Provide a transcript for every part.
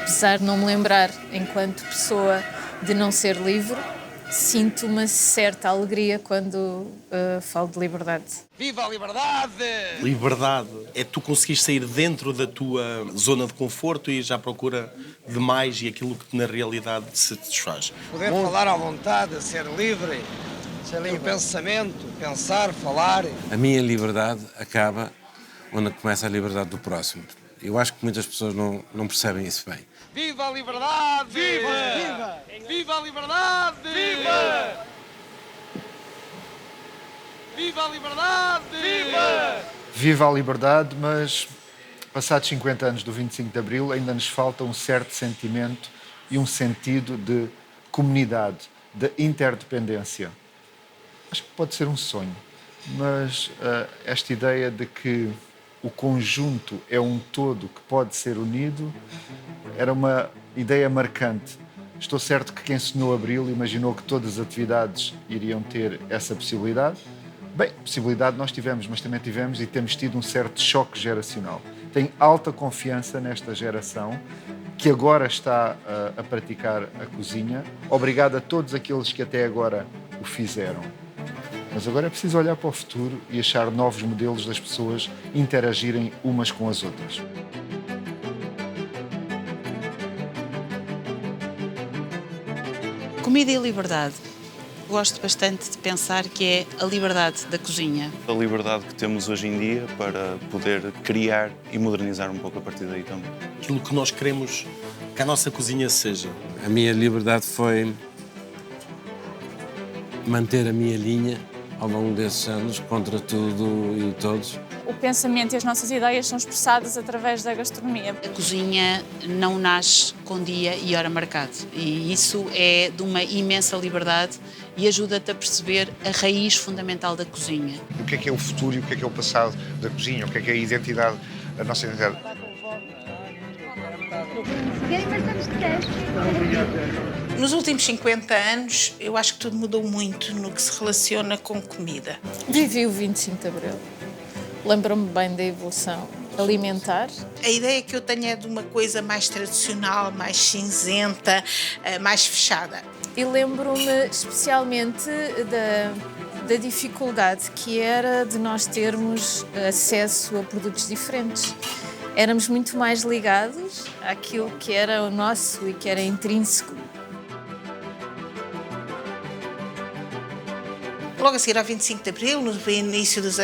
apesar de não me lembrar, enquanto pessoa, de não ser livre, sinto uma certa alegria quando falo de liberdade. Viva a liberdade! Liberdade é tu conseguires sair dentro da tua zona de conforto e já à procura de mais e aquilo que na realidade se satisfaz. Poder falar à vontade, ser livre. O pensamento, pensar, falar. A minha liberdade acaba onde começa a liberdade do próximo. Eu acho que muitas pessoas não percebem isso bem. Viva a liberdade! Viva! Viva! Viva a liberdade! Viva! Viva a liberdade! Viva! Viva a liberdade, mas passados 50 anos do 25 de Abril ainda nos falta um certo sentimento e um sentido de comunidade, de interdependência. Acho que pode ser um sonho, mas esta ideia de que o conjunto é um todo que pode ser unido era uma ideia marcante. Estou certo que quem sonhou Abril imaginou que todas as atividades iriam ter essa possibilidade. Bem, possibilidade nós tivemos, mas também tivemos e temos tido um certo choque geracional. Tenho alta confiança nesta geração que agora está a praticar a cozinha. Obrigado a todos aqueles que até agora o fizeram. Mas agora é preciso olhar para o futuro e achar novos modelos das pessoas interagirem umas com as outras. Comida e liberdade. Gosto bastante de pensar que é a liberdade da cozinha. A liberdade que temos hoje em dia para poder criar e modernizar um pouco a partir daí também. Aquilo que nós queremos que a nossa cozinha seja. A minha liberdade foi manter a minha linha ao longo desses anos, contra tudo e todos. O pensamento e as nossas ideias são expressadas através da gastronomia. A cozinha não nasce com dia e hora marcado. E isso é de uma imensa liberdade e ajuda-te a perceber a raiz fundamental da cozinha. O que é o futuro e o que é o passado da cozinha? O que é a identidade, a nossa identidade? Nos últimos 50 anos, eu acho que tudo mudou muito no que se relaciona com comida. Vivi o 25 de Abril. Lembro-me bem da evolução alimentar. A ideia que eu tenho é de uma coisa mais tradicional, mais cinzenta, mais fechada. E lembro-me especialmente da dificuldade que era de nós termos acesso a produtos diferentes. Éramos muito mais ligados àquilo que era o nosso e que era intrínseco. Logo a seguir ao 25 de Abril,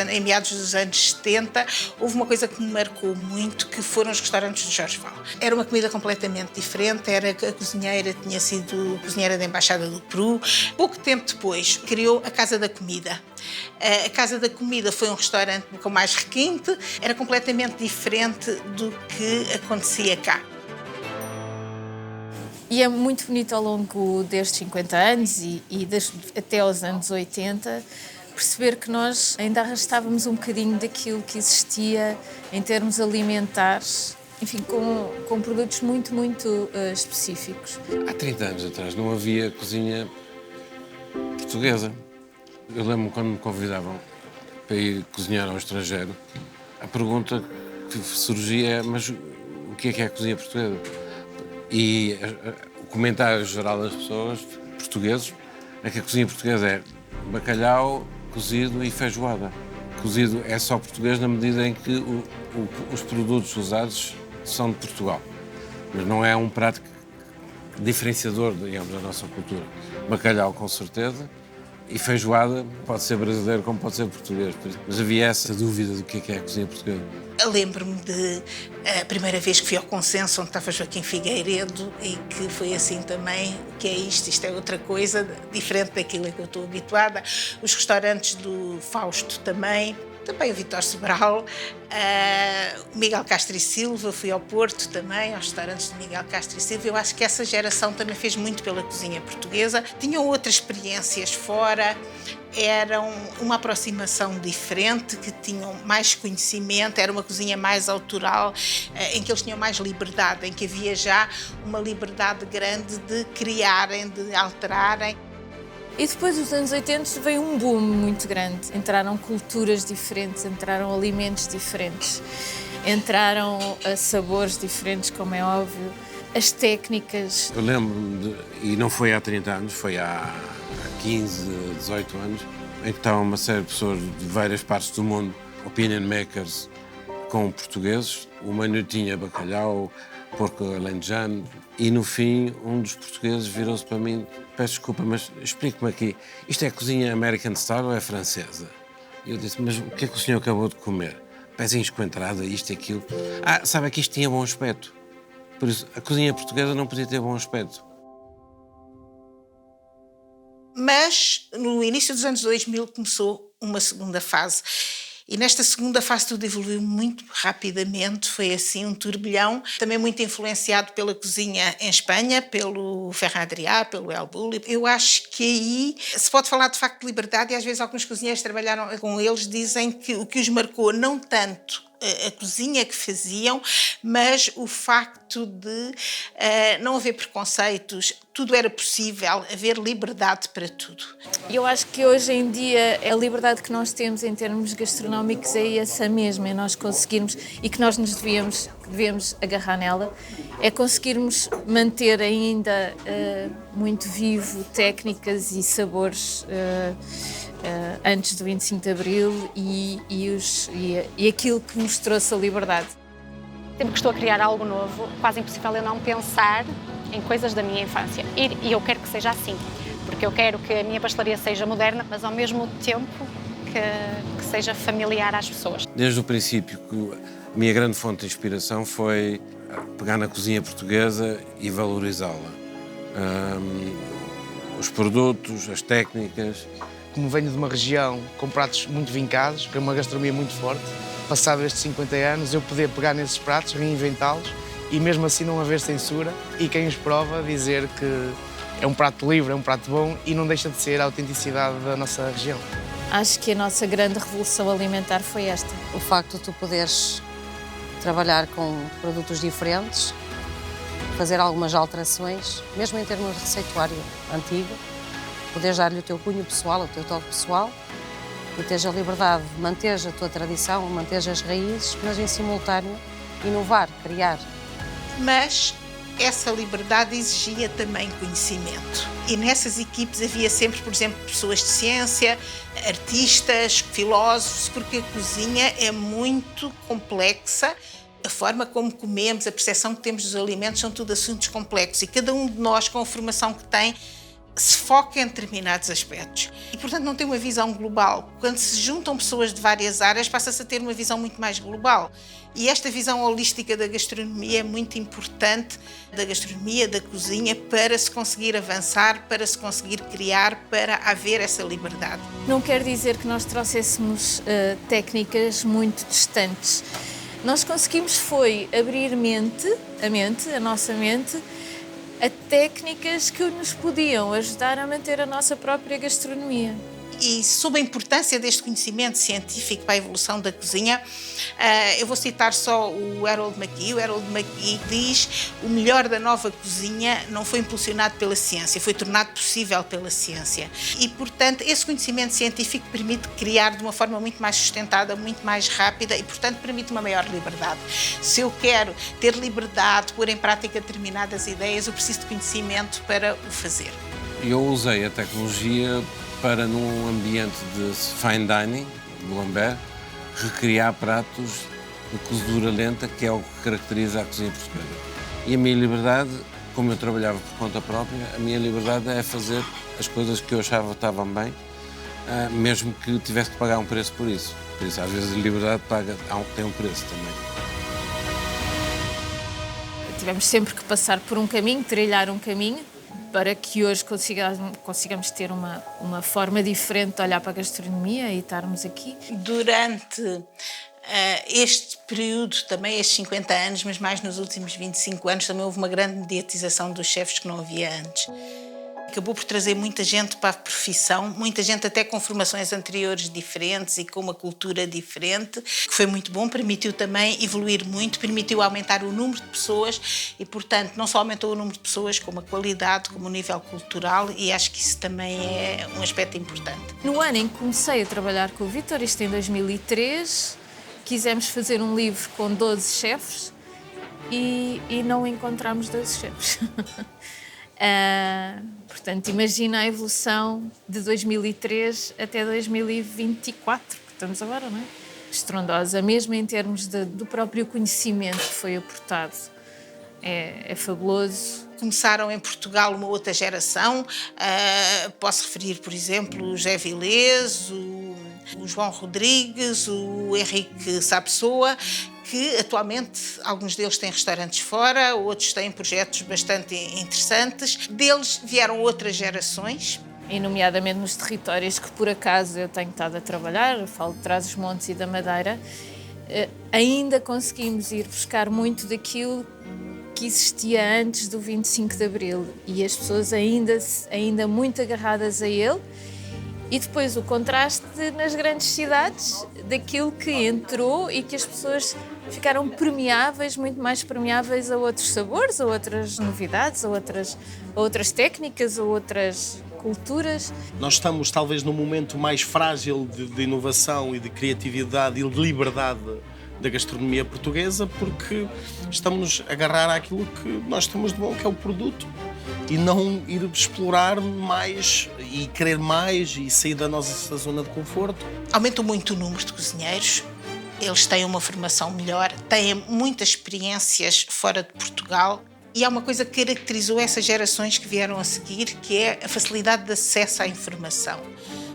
em meados dos anos 70, houve uma coisa que me marcou muito, que foram os restaurantes de Jorge Val. Era uma comida completamente diferente, a cozinheira tinha sido cozinheira da Embaixada do Peru. Pouco tempo depois, criou a Casa da Comida. A Casa da Comida foi um restaurante com mais requinte, era completamente diferente do que acontecia cá. E é muito bonito ao longo destes 50 anos até aos anos 80 perceber que nós ainda arrastávamos um bocadinho daquilo que existia em termos alimentares, enfim, com produtos muito, muito específicos. Há 30 anos atrás não havia cozinha portuguesa. Eu lembro-me quando me convidavam para ir cozinhar ao estrangeiro, a pergunta que surgia é: mas o que é a cozinha portuguesa? E o comentário geral das pessoas, portugueses, é que a cozinha portuguesa é bacalhau, cozido e feijoada. Cozido é só português na medida em que os produtos usados são de Portugal. Mas não é um prato diferenciador, digamos, da nossa cultura. Bacalhau, com certeza, e feijoada pode ser brasileiro como pode ser português. Mas havia essa dúvida do que é a cozinha portuguesa. Eu lembro-me de a primeira vez que fui ao Consenso, onde estava Joaquim Figueiredo, e que foi assim também: o que é isto? Isto é outra coisa, diferente daquilo a que eu estou habituada. Os restaurantes do Fausto também o Vítor Sobral, o Miguel Castro e Silva, fui ao Porto também, aos restaurantes de Miguel Castro e Silva. Eu acho que essa geração também fez muito pela cozinha portuguesa. Tinham outras experiências fora, eram uma aproximação diferente, que tinham mais conhecimento, era uma cozinha mais autoral, em que eles tinham mais liberdade, em que havia já uma liberdade grande de criarem, de alterarem. E depois dos anos 80 veio um boom muito grande. Entraram culturas diferentes, entraram alimentos diferentes, entraram sabores diferentes, como é óbvio. as técnicas. Eu lembro-me, e não foi há 30 anos, foi há 15, 18 anos, em que estavam uma série de pessoas de várias partes do mundo, opinion makers, com portugueses. O menu tinha bacalhau, porco alentejano, e no fim um dos portugueses virou-se para mim: peço desculpa, mas explique-me aqui, isto é cozinha American style ou é francesa? E eu disse: mas o que é que o senhor acabou de comer? Pezinhos com entrada, isto e aquilo. Sabe que isto tinha bom aspecto. Por isso, a cozinha portuguesa não podia ter bom aspecto. Mas, no início dos anos 2000, começou uma segunda fase. E nesta segunda fase tudo evoluiu muito rapidamente, foi assim um turbilhão, também muito influenciado pela cozinha em Espanha, pelo Ferran Adrià, pelo El Bulli. Eu acho que aí se pode falar de facto de liberdade, e às vezes alguns cozinheiros que trabalharam com eles dizem que o que os marcou não tanto a cozinha que faziam, mas o facto de não haver preconceitos, tudo era possível, haver liberdade para tudo. Eu acho que hoje em dia a liberdade que nós temos em termos gastronómicos é essa mesma, é nós conseguirmos, e que nós nos devemos agarrar nela, é conseguirmos manter ainda muito vivo técnicas e sabores antes do 25 de Abril e aquilo que nos trouxe a liberdade. Sempre que estou a criar algo novo, quase impossível eu não pensar em coisas da minha infância. E eu quero que seja assim, porque eu quero que a minha pastelaria seja moderna, mas ao mesmo tempo que seja familiar às pessoas. Desde o princípio, a minha grande fonte de inspiração foi pegar na cozinha portuguesa e valorizá-la. Os produtos, as técnicas. Como venho de uma região com pratos muito vincados, com uma gastronomia muito forte, passado estes 50 anos, eu poder pegar nesses pratos, reinventá-los e mesmo assim não haver censura, e quem os prova dizer que é um prato livre, é um prato bom e não deixa de ser a autenticidade da nossa região. Acho que a nossa grande revolução alimentar foi esta. O facto de tu poderes trabalhar com produtos diferentes, fazer algumas alterações, mesmo em termos de receituário antigo, poderes dar-lhe o teu cunho pessoal, o teu toque pessoal, e teres a liberdade de manteres a tua tradição, manteres as raízes, mas em simultâneo inovar, criar. Mas essa liberdade exigia também conhecimento. E nessas equipes havia sempre, por exemplo, pessoas de ciência, artistas, filósofos, porque a cozinha é muito complexa. A forma como comemos, a percepção que temos dos alimentos são tudo assuntos complexos, e cada um de nós, com a formação que tem, se foca em determinados aspectos e, portanto, não tem uma visão global. Quando se juntam pessoas de várias áreas, passa-se a ter uma visão muito mais global. E esta visão holística da gastronomia é muito importante, da gastronomia, da cozinha, para se conseguir avançar, para se conseguir criar, para haver essa liberdade. Não quer dizer que nós trouxéssemos técnicas muito distantes. Nós conseguimos foi abrir a nossa mente, a técnicas que nos podiam ajudar a manter a nossa própria gastronomia. E sob a importância deste conhecimento científico para a evolução da cozinha, eu vou citar só o Harold McGee. O Harold McGee diz: o melhor da nova cozinha não foi impulsionado pela ciência, foi tornado possível pela ciência. E, portanto, esse conhecimento científico permite criar de uma forma muito mais sustentada, muito mais rápida e, portanto, permite uma maior liberdade. Se eu quero ter liberdade, pôr em prática determinadas ideias, eu preciso de conhecimento para o fazer. Eu usei a tecnologia para, num ambiente de fine dining, de Lambert, recriar pratos de cozedura lenta, que é o que caracteriza a cozinha portuguesa. E a minha liberdade, como eu trabalhava por conta própria, a minha liberdade é fazer as coisas que eu achava que estavam bem, mesmo que tivesse de pagar um preço por isso. Por isso, às vezes, a liberdade tem um preço também. Tivemos sempre que passar por um caminho, trilhar um caminho, para que hoje consigamos ter uma forma diferente de olhar para a gastronomia e estarmos aqui. Durante este período, também estes 50 anos, mas mais nos últimos 25 anos, também houve uma grande mediatização dos chefes que não havia antes. Acabou por trazer muita gente para a profissão, muita gente até com formações anteriores diferentes e com uma cultura diferente, que foi muito bom, permitiu também evoluir muito, permitiu aumentar o número de pessoas e, portanto, não só aumentou o número de pessoas, como a qualidade, como o nível cultural, e acho que isso também é um aspecto importante. No ano em que comecei a trabalhar com o Vítor, isto em 2003, quisemos fazer um livro com 12 chefes e não encontramos 12 chefes. Portanto, imagina a evolução de 2003 até 2024, que estamos agora, não é? Estrondosa, mesmo em termos do próprio conhecimento que foi aportado. É fabuloso. Começaram em Portugal uma outra geração, posso referir, por exemplo, o José Vilés, o João Rodrigues, o Henrique Sapessoa, que atualmente alguns deles têm restaurantes fora, outros têm projetos bastante interessantes. Deles vieram outras gerações. E nomeadamente nos territórios que por acaso eu tenho estado a trabalhar, eu falo de Trás-os-Montes e da Madeira, ainda conseguimos ir buscar muito daquilo que existia antes do 25 de Abril e as pessoas ainda muito agarradas a ele. E depois o contraste nas grandes cidades daquilo que entrou e que as pessoas ficaram permeáveis, muito mais permeáveis a outros sabores, a outras novidades, a outras técnicas, a outras culturas. Nós estamos talvez no momento mais frágil de inovação e de criatividade e de liberdade da gastronomia portuguesa, porque estamos a agarrar àquilo que nós temos de bom, que é o produto, e não ir explorar mais e querer mais e sair da nossa zona de conforto. Aumentou muito o número de cozinheiros, eles têm uma formação melhor, têm muitas experiências fora de Portugal, e há uma coisa que caracterizou essas gerações que vieram a seguir, que é a facilidade de acesso à informação.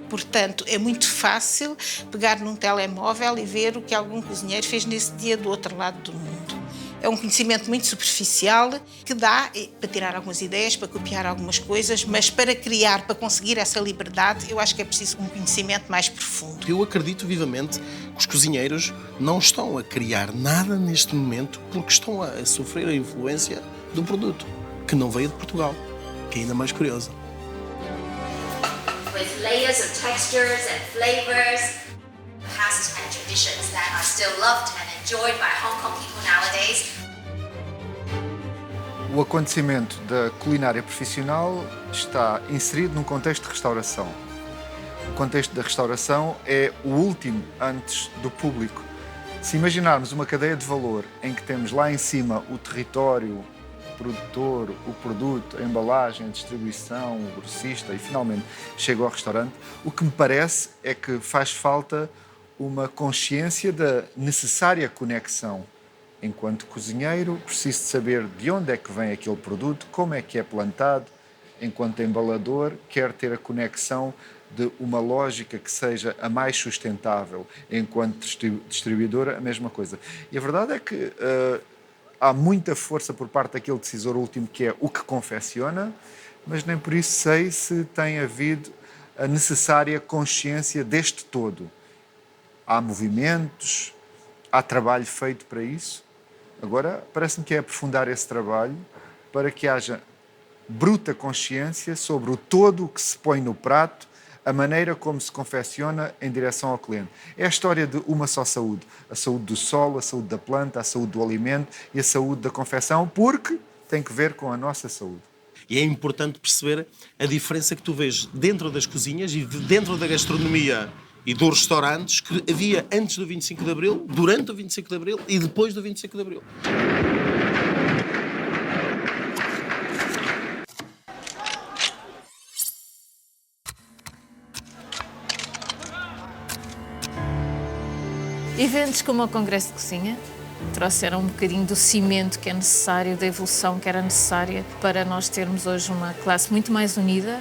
Portanto, é muito fácil pegar num telemóvel e ver o que algum cozinheiro fez nesse dia do outro lado do mundo. É um conhecimento muito superficial que dá para tirar algumas ideias, para copiar algumas coisas, mas para criar, para conseguir essa liberdade, eu acho que é preciso um conhecimento mais profundo. Eu acredito vivamente que os cozinheiros não estão a criar nada neste momento porque estão a sofrer a influência do produto, que não veio de Portugal, que é ainda mais curioso. With layers of textures and flavors, past and traditions that are still loved and enjoyed by Hong Kong people nowadays. O acontecimento da culinária profissional está inserido num contexto de restauração. O contexto da restauração é o último antes do público. Se imaginarmos uma cadeia de valor em que temos lá em cima o território, o produtor, o produto, a embalagem, a distribuição, o grossista e finalmente chega ao restaurante, o que me parece é que faz falta uma consciência da necessária conexão. Enquanto cozinheiro, preciso de saber de onde é que vem aquele produto, como é que é plantado. Enquanto embalador, quero ter a conexão de uma lógica que seja a mais sustentável. Enquanto distribuidora, a mesma coisa. E a verdade é que há muita força por parte daquele decisor último que é o que confecciona, mas nem por isso sei se tem havido a necessária consciência deste todo. Há movimentos, há trabalho feito para isso. Agora, parece-me que é aprofundar esse trabalho para que haja bruta consciência sobre o todo o que se põe no prato, a maneira como se confecciona em direção ao cliente. É a história de uma só saúde. A saúde do solo, a saúde da planta, a saúde do alimento e a saúde da confecção, porque tem que ver com a nossa saúde. E é importante perceber a diferença que tu vês dentro das cozinhas e dentro da gastronomia e dos restaurantes que havia antes do 25 de Abril, durante o 25 de Abril e depois do 25 de Abril. Eventos como o Congresso de Cozinha trouxeram um bocadinho do cimento que é necessário, da evolução que era necessária para nós termos hoje uma classe muito mais unida,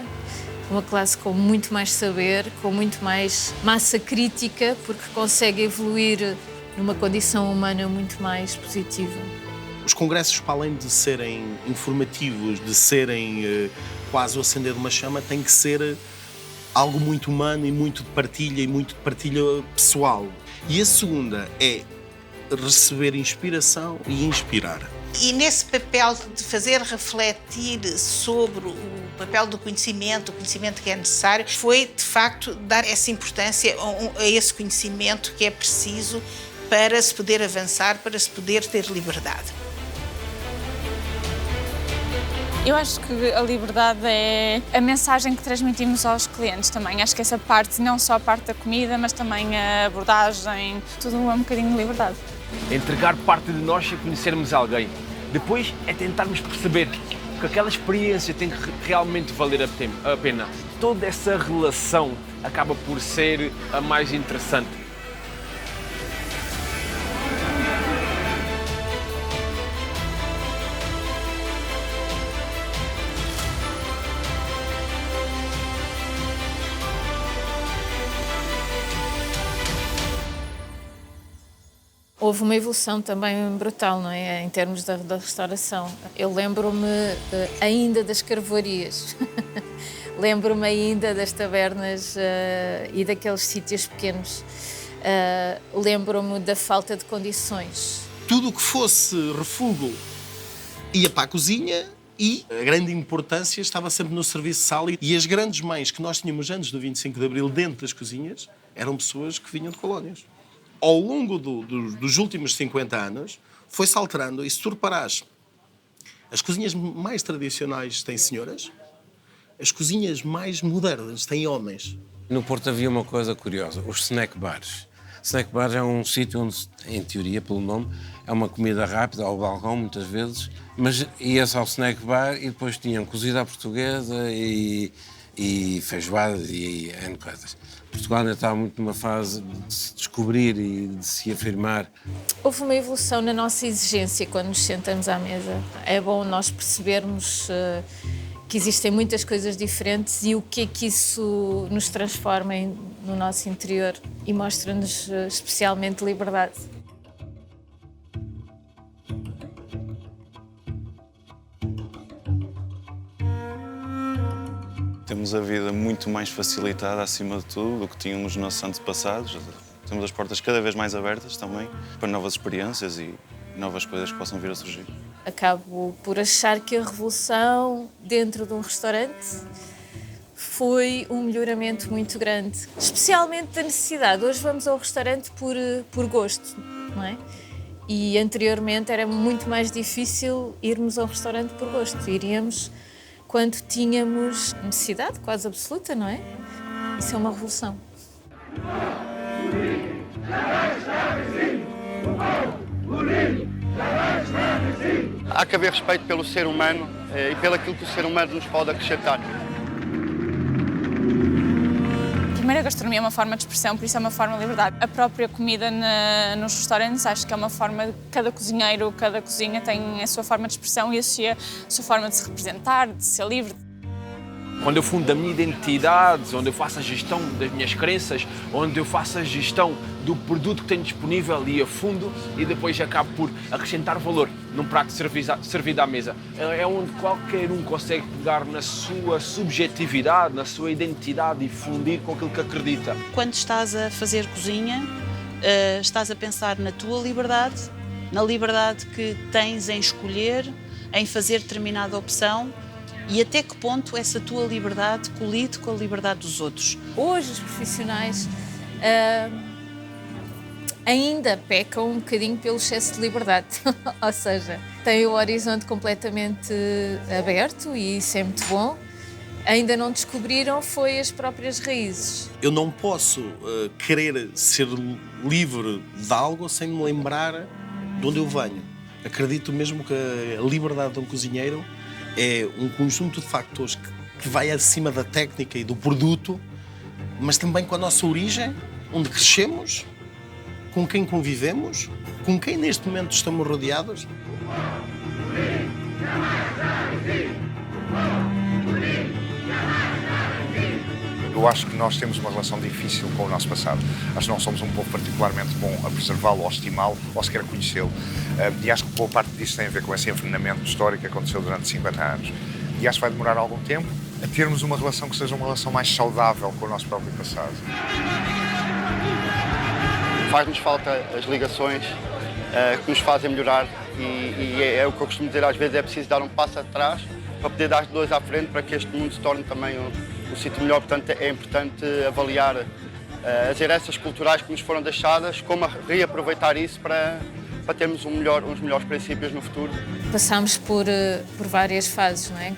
uma classe com muito mais saber, com muito mais massa crítica, porque consegue evoluir numa condição humana muito mais positiva. Os congressos, para além de serem informativos, de serem quase o acender de uma chama, têm que ser algo muito humano e muito de partilha e muito de partilha pessoal. E a segunda é receber inspiração e inspirar. E nesse papel de fazer refletir sobre o papel do conhecimento, o conhecimento que é necessário, foi de facto dar essa importância a esse conhecimento que é preciso para se poder avançar, para se poder ter liberdade. Eu acho que a liberdade é a mensagem que transmitimos aos clientes também. Acho que essa parte, não só a parte da comida, mas também a abordagem, tudo é um bocadinho de liberdade. Entregar parte de nós sem conhecermos alguém. Depois é tentarmos perceber que aquela experiência tem que realmente valer a pena. Toda essa relação acaba por ser a mais interessante. Houve uma evolução também brutal, não é? Em termos da restauração. Eu lembro-me ainda das carvoarias, lembro-me ainda das tabernas e daqueles sítios pequenos. Lembro-me da falta de condições. Tudo o que fosse refúgio ia para a cozinha e a grande importância estava sempre no serviço de sala. E as grandes mães que nós tínhamos antes do 25 de Abril dentro das cozinhas eram pessoas que vinham de colónias. Ao longo dos últimos 50 anos, foi-se alterando. E se tu reparares, as cozinhas mais tradicionais têm senhoras, as cozinhas mais modernas têm homens. No Porto havia uma coisa curiosa, os snack bars. Snack bars é um sítio onde, em teoria, pelo nome, é uma comida rápida, ao balcão, muitas vezes, mas ia-se ao snack bar e depois tinham cozida à portuguesa e feijoada e N coisas. Portugal ainda estava muito numa fase de se descobrir e de se afirmar. Houve uma evolução na nossa exigência quando nos sentamos à mesa. É bom nós percebermos que existem muitas coisas diferentes e o que é que isso nos transforma no nosso interior e mostra-nos especialmente liberdade. Temos a vida muito mais facilitada, acima de tudo, do que tínhamos os nossos antepassados. Temos as portas cada vez mais abertas também para novas experiências e novas coisas que possam vir a surgir. Acabo por achar que a revolução dentro de um restaurante foi um melhoramento muito grande, especialmente da necessidade. Hoje vamos ao restaurante por gosto, não é? E anteriormente era muito mais difícil irmos ao restaurante por gosto. Iríamos quando tínhamos necessidade quase absoluta, não é? Isso é uma revolução. Há que haver respeito pelo ser humano e pelo aquilo que o ser humano nos pode acrescentar. Primeiro, a gastronomia é uma forma de expressão, por isso é uma forma de liberdade. A própria comida nos restaurantes, acho que é uma forma, cada cozinheiro, cada cozinha tem a sua forma de expressão e a sua forma de se representar, de ser livre. Quando eu fundo a minha identidade, onde eu faço a gestão das minhas crenças, onde eu faço a gestão do produto que tenho disponível e afundo e depois acabo por acrescentar valor num prato servido à mesa. É onde qualquer um consegue pegar na sua subjetividade, na sua identidade e fundir com aquilo que acredita. Quando estás a fazer cozinha, estás a pensar na tua liberdade, na liberdade que tens em escolher, em fazer determinada opção, e até que ponto essa tua liberdade colide com a liberdade dos outros. Hoje os profissionais ainda pecam um bocadinho pelo excesso de liberdade, ou seja, têm o horizonte completamente aberto e isso é muito bom. Ainda não descobriram foi as próprias raízes. Eu não posso querer ser livre de algo sem me lembrar de onde eu venho. Acredito mesmo que a liberdade de um cozinheiro é um conjunto de factores que vai acima da técnica e do produto, mas também com a nossa origem, onde crescemos, com quem convivemos, com quem neste momento estamos rodeados. Eu acho que nós temos uma relação difícil com o nosso passado. Acho que não somos um povo particularmente bom a preservá-lo, ou estimá-lo, ou sequer conhecê-lo. E acho que boa parte disso tem a ver com esse envenenamento histórico que aconteceu durante 50 anos. E acho que vai demorar algum tempo a termos uma relação que seja uma relação mais saudável com o nosso próprio passado. Faz-nos falta as ligações que nos fazem melhorar e é o que eu costumo dizer, às vezes é preciso dar um passo atrás para poder dar dois à frente para que este mundo se torne também um sítio melhor. Portanto, é importante avaliar as heranças culturais que nos foram deixadas, como reaproveitar isso para para termos uns melhores princípios no futuro. Passámos por várias fases, não é?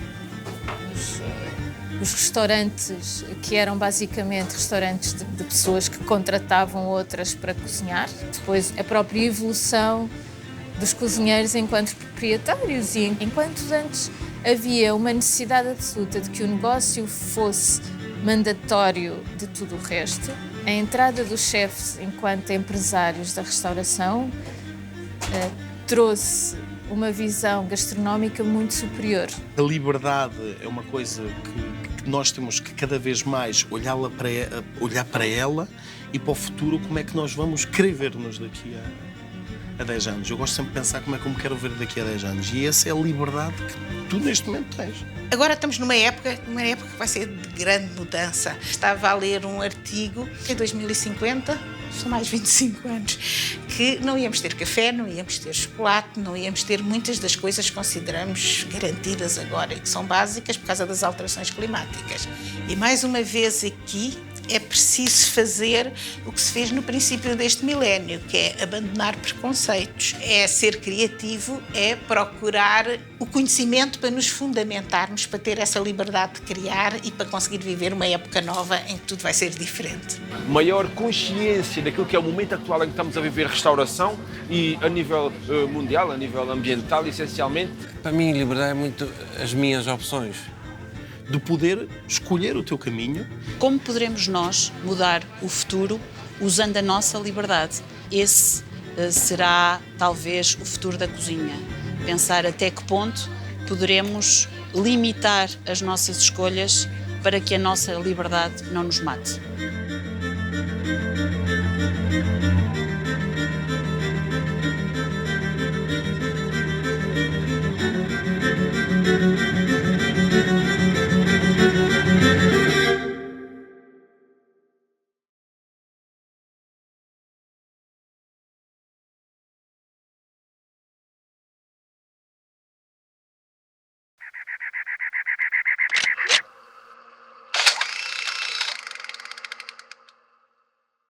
Os restaurantes, que eram basicamente restaurantes de pessoas que contratavam outras para cozinhar. Depois, a própria evolução dos cozinheiros enquanto proprietários e enquanto antes havia uma necessidade absoluta de que o negócio fosse mandatório de tudo o resto. A entrada dos chefes enquanto empresários da restauração trouxe uma visão gastronómica muito superior. A liberdade é uma coisa que nós temos que cada vez mais olhar para ela e para o futuro, como é que nós vamos querer ver-nos daqui a 10 anos. Eu gosto sempre de pensar como é que eu me quero ver daqui a 10 anos e essa é a liberdade que tu neste momento tens. Agora estamos numa época que vai ser de grande mudança. Estava a ler um artigo em 2050, são mais 25 anos, que não íamos ter café, não íamos ter chocolate, não íamos ter muitas das coisas que consideramos garantidas agora e que são básicas por causa das alterações climáticas. E mais uma vez aqui é preciso fazer o que se fez no princípio deste milénio, que é abandonar preconceitos, é ser criativo, é procurar o conhecimento para nos fundamentarmos, para ter essa liberdade de criar e para conseguir viver uma época nova em que tudo vai ser diferente. Maior consciência daquilo que é o momento atual em que estamos a viver restauração e a nível mundial, a nível ambiental, essencialmente. Para mim, liberdade é muito as minhas opções. De poder escolher o teu caminho. Como poderemos nós mudar o futuro usando a nossa liberdade? Esse será, talvez, o futuro da cozinha. Pensar até que ponto poderemos limitar as nossas escolhas para que a nossa liberdade não nos mate.